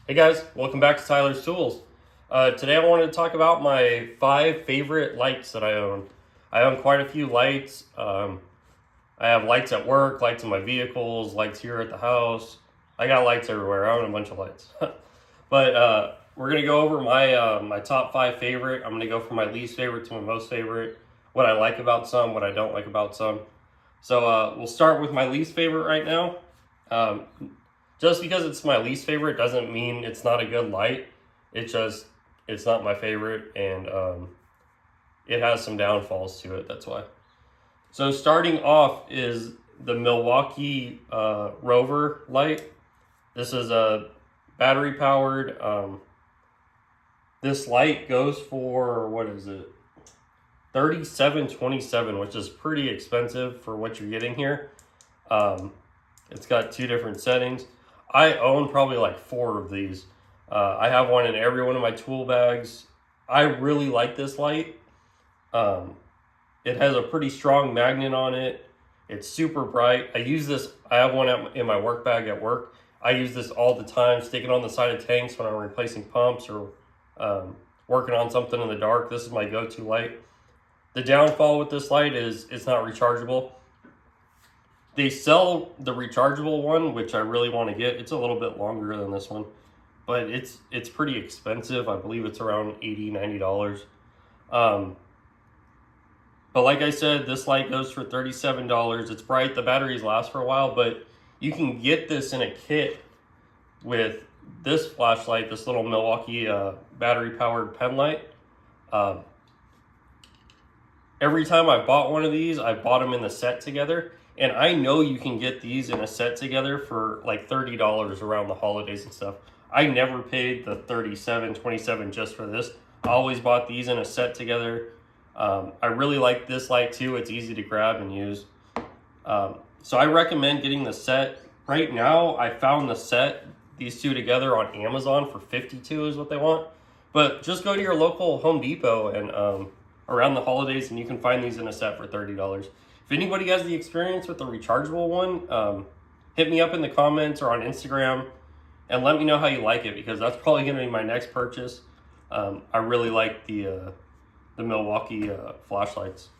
Hey guys, welcome back to Tyler's Tools. Today I wanted to talk about my 5 favorite lights that I own. I own quite a few lights. I have lights at work, lights in my vehicles, lights here at the house. I got lights everywhere. I own a bunch of lights. But we're gonna go over my top 5 favorite. I'm gonna go from my least favorite to my most favorite. What I like about some, what I don't like about some. So we'll start with my least favorite right now. Um, just because it's my least favorite doesn't mean it's not a good light. It's not my favorite, and it has some downfalls to it. That's why. So starting off is the Milwaukee Rover light. This is a battery powered. This light goes for, what is it, $37.27, which is pretty expensive for what you're getting here. It's got 2 different settings. I own probably like 4 of these. I have one in every one of my tool bags. I really like this light. It has a pretty strong magnet on it. It's super bright. I have one in my work bag at work. I use this all the time, stick it on the side of tanks when I'm replacing pumps or working on something in the dark. This is my go-to light. The downfall with this light is it's not rechargeable. They sell the rechargeable one, which I really want to get. It's a little bit longer than this one, but it's pretty expensive. I believe it's around $80-$90. But like I said, this light goes for $37. It's bright. The batteries last for a while, but you can get this in a kit with this flashlight, this little Milwaukee battery-powered pen light. Every time I bought one of these, I bought them in the set together. And I know you can get these in a set together for like $30 around the holidays and stuff. I never paid the $37.27 just for this. I always bought these in a set together. I really like this light too. It's easy to grab and use. So I recommend getting the set. Right now, I found the set, these 2 together on Amazon for $52 is what they want. But just go to your local Home Depot and around the holidays, and you can find these in a set for $30. If anybody has the experience with the rechargeable one, hit me up in the comments or on Instagram and let me know how you like it, because that's probably going to be my next purchase. I really like the Milwaukee flashlights.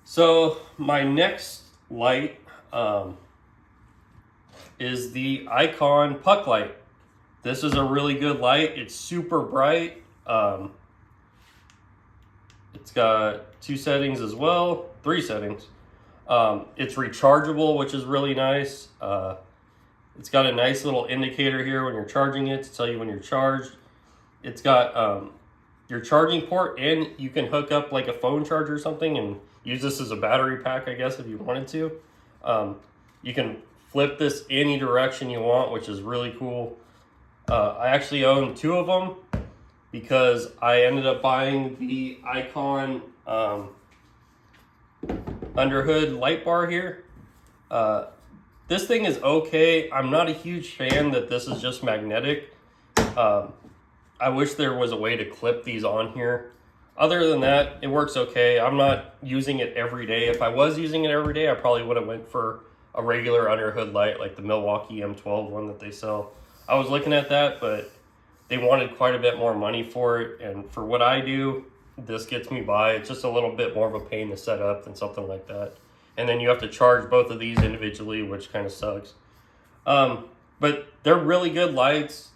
So my next light is the Icon puck light. This is a really good light. It's super bright. It's got 2 settings as well, 3 settings. It's rechargeable, which is really nice. It's got a nice little indicator here when you're charging it to tell you when you're charged. It's got your charging port, and you can hook up like a phone charger or something and use this as a battery pack, I guess, if you wanted to. You can flip this any direction you want, which is really cool. I actually own 2 of them because I ended up buying the Icon underhood light bar here. This thing is okay. I'm not a huge fan that this is just magnetic. I wish there was a way to clip these on here. Other than that, it works okay. I'm not using it every day. If I was using it every day, I probably would have went for a regular underhood light like the Milwaukee M12 one that they sell. I was looking at that, but they wanted quite a bit more money for it. And for what I do, this gets me by. It's just a little bit more of a pain to set up than something like that. And then you have to charge both of these individually, which kind of sucks. But they're really good lights.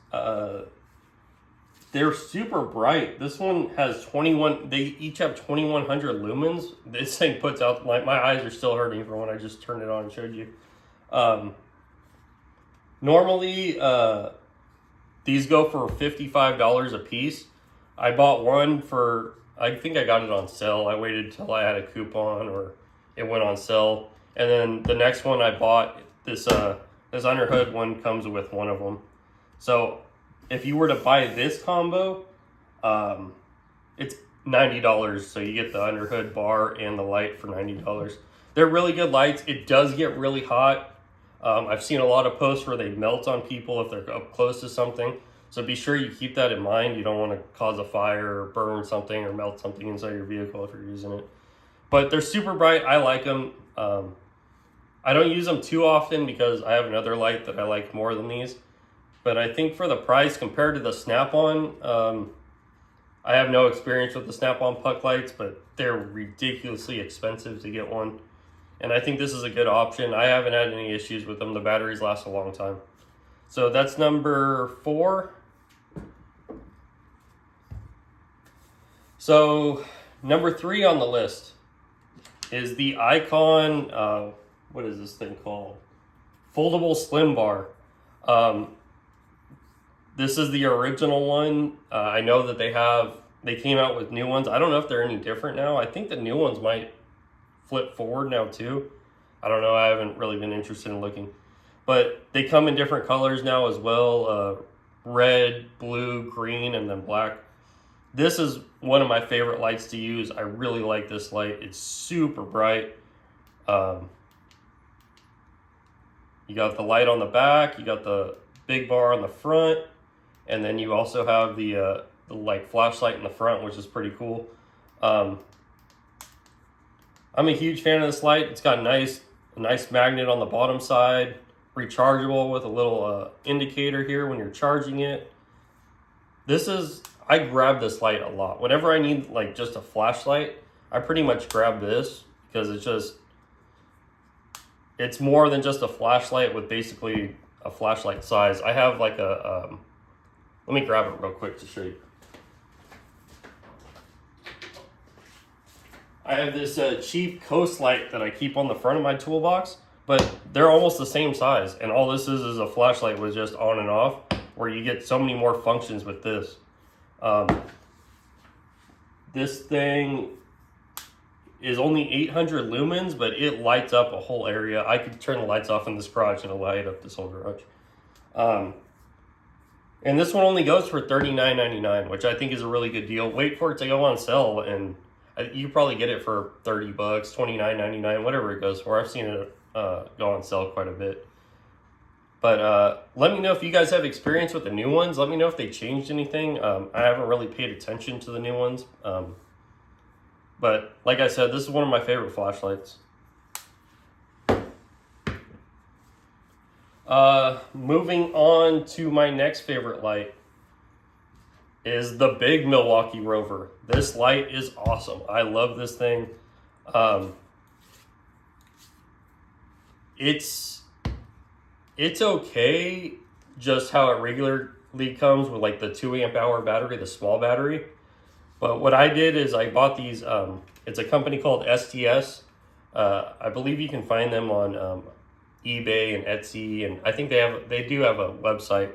They're super bright. This one has 21, they each have 2100 lumens. This thing puts out, my eyes are still hurting from when I just turned it on and showed you. Normally, these go for $55 a piece. I bought one for, I think I got it on sale. I waited till I had a coupon or it went on sale. And then the next one I bought, this underhood one comes with one of them. So if you were to buy this combo, it's $90. So you get the underhood bar and the light for $90. They're really good lights. It does get really hot. I've seen a lot of posts where they melt on people if they're up close to something. So be sure you keep that in mind. You don't want to cause a fire or burn something or melt something inside your vehicle if you're using it. But they're super bright. I like them. I don't use them too often because I have another light that I like more than these. But I think for the price compared to the Snap-on, I have no experience with the Snap-on puck lights, but they're ridiculously expensive to get one. And I think this is a good option. I haven't had any issues with them. The batteries last a long time. So that's number 4. So number 3 on the list is the Icon, what is this thing called? Foldable Slim Bar. This is the original one. I know that they came out with new ones. I don't know if they're any different now. I think the new ones might flip forward now too. I don't know. I haven't really been interested in looking. But they come in different colors now as well. Red, blue, green, and then black. This is one of my favorite lights to use. I really like this light. It's super bright. You got the light on the back. You got the big bar on the front. And then you also have the like flashlight in the front, which is pretty cool. I'm a huge fan of this light. It's got a nice magnet on the bottom side, rechargeable with a little indicator here when you're charging it. I grab this light a lot. Whenever I need like just a flashlight, I pretty much grab this because it's more than just a flashlight with basically a flashlight size. I have like let me grab it real quick to show you. I have this cheap Coast light that I keep on the front of my toolbox, but they're almost the same size. And all this is a flashlight with just on and off, where you get so many more functions with this. This thing is only 800 lumens, but it lights up a whole area. I could turn the lights off in this garage and it'll light up this whole garage. And this one only goes for $39.99, which I think is a really good deal. Wait for it to go on sale, and you probably get it for $30, $29.99, whatever it goes for. I've seen it go on sale quite a bit. But let me know if you guys have experience with the new ones. Let me know if they changed anything. I haven't really paid attention to the new ones. But like I said, this is one of my favorite flashlights. Moving on to my next favorite light is the big Milwaukee Rover. This light is awesome. I love this thing. It's okay just how it regularly comes with like the 2 amp hour battery, the small battery. But what I did is I bought these, it's a company called STS. I believe you can find them on eBay and Etsy, and I think they do have a website.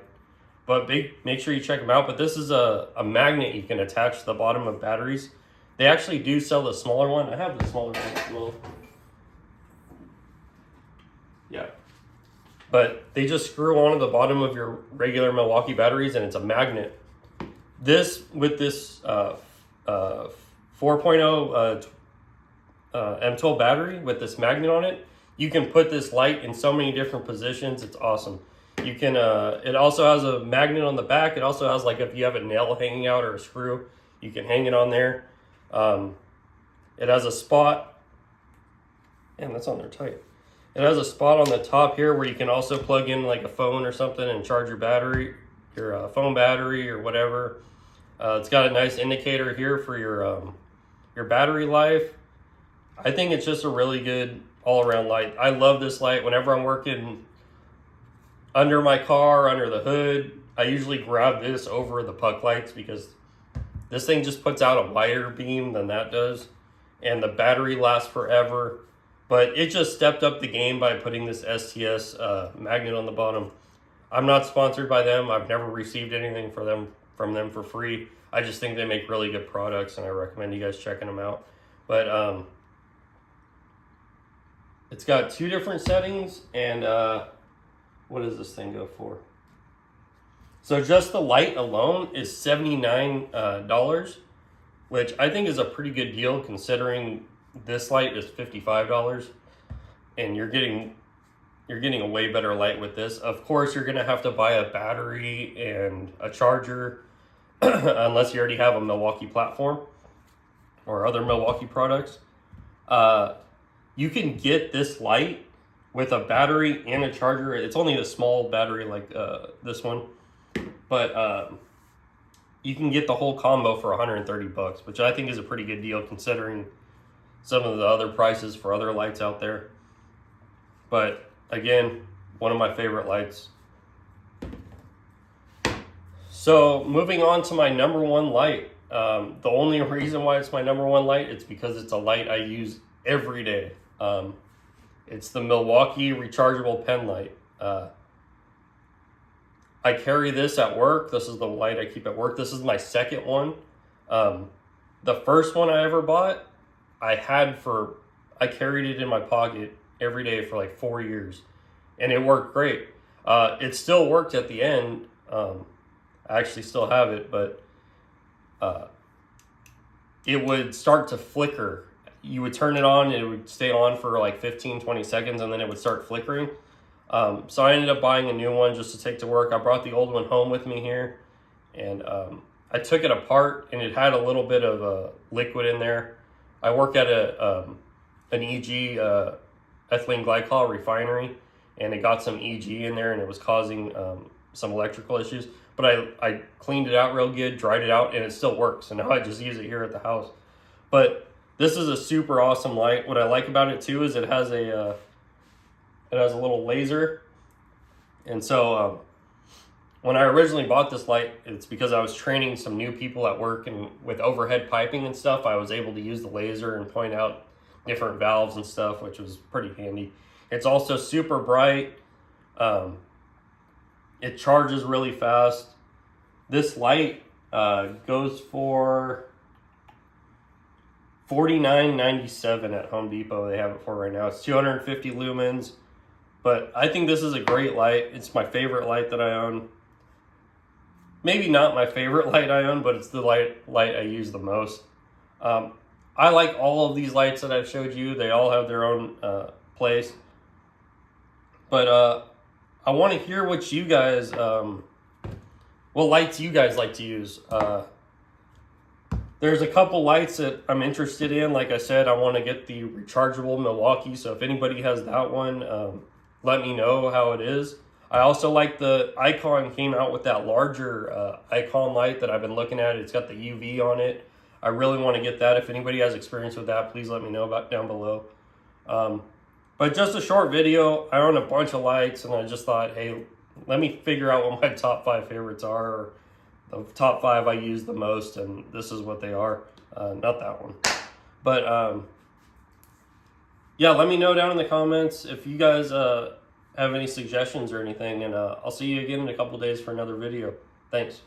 But make sure you check them out. But this is a magnet you can attach to the bottom of batteries. They actually do sell the smaller one. I have the smaller one as well. Yeah. But they just screw onto the bottom of your regular Milwaukee batteries, and it's a magnet. With this 4.0 M12 battery with this magnet on it, you can put this light in so many different positions. It's awesome. You can. It also has a magnet on the back. It also has, like, if you have a nail hanging out or a screw, you can hang it on there. It has a spot, and that's on there tight. It has a spot on the top here where you can also plug in like a phone or something and charge your battery, your phone battery or whatever. It's got a nice indicator here for your battery life. I think it's just a really good all-around light. I love this light. Whenever I'm working under my car, under the hood, I usually grab this over the puck lights because this thing just puts out a wider beam than that does, and the battery lasts forever. But it just stepped up the game by putting this STS magnet on the bottom. I'm not sponsored by them. I've never received anything from them for free. I just think they make really good products, and I recommend you guys checking them out. But it's got 2 different settings, and what does this thing go for? So just the light alone is $79, which I think is a pretty good deal considering this light is $55, and you're getting a way better light with this. Of course, you're gonna have to buy a battery and a charger, unless you already have a Milwaukee platform or other Milwaukee products. You can get this light with a battery and a charger. It's only a small battery like this one, but you can get the whole combo for 130 bucks, which I think is a pretty good deal considering some of the other prices for other lights out there. But again, one of my favorite lights. So moving on to my number one light. The only reason why it's my number one light, it's because it's a light I use every day. It's the Milwaukee Rechargeable pen light. I carry this at work. This is the light I keep at work. This is my second one. The first one I ever bought, I carried it in my pocket every day for like 4 years, and it worked great. It still worked at the end. I actually still have it, but it would start to flicker. You would turn it on, and it would stay on for like 15-20 seconds, and then it would start flickering. So I ended up buying a new one just to take to work. I brought the old one home with me here, and I took it apart, and it had a little bit of liquid in there. I work at an EG ethylene glycol refinery, and it got some EG in there, and it was causing some electrical issues. But I cleaned it out real good, dried it out, and it still works. And now I just use it here at the house. But this is a super awesome light. What I like about it too is it has a little laser. And so when I originally bought this light, it's because I was training some new people at work, and with overhead piping and stuff, I was able to use the laser and point out different valves and stuff, which was pretty handy. It's also super bright. It charges really fast. This light goes for $49.97 at Home Depot. They have it for right now. It's 250 lumens, but I think this is a great light. It's my favorite light that I own. Maybe not my favorite light I own, but it's the light I use the most. I like all of these lights that I've showed you. They all have their own place. But I want to hear what you guys, what lights you guys like to use. There's a couple lights that I'm interested in. Like I said, I want to get the Rechargeable Milwaukee. So if anybody has that one, let me know how it is. I also like the Icon came out with that larger Icon light that I've been looking at. It's got the UV on it. I really want to get that. If anybody has experience with that, please let me know about down below. But just a short video. I own a bunch of lights, and I just thought, hey, let me figure out what my top 5 favorites are, or the top 5 I use the most, and this is what they are. Not that one. But yeah, let me know down in the comments if you guys have any suggestions or anything, and I'll see you again in a couple days for another video. Thanks.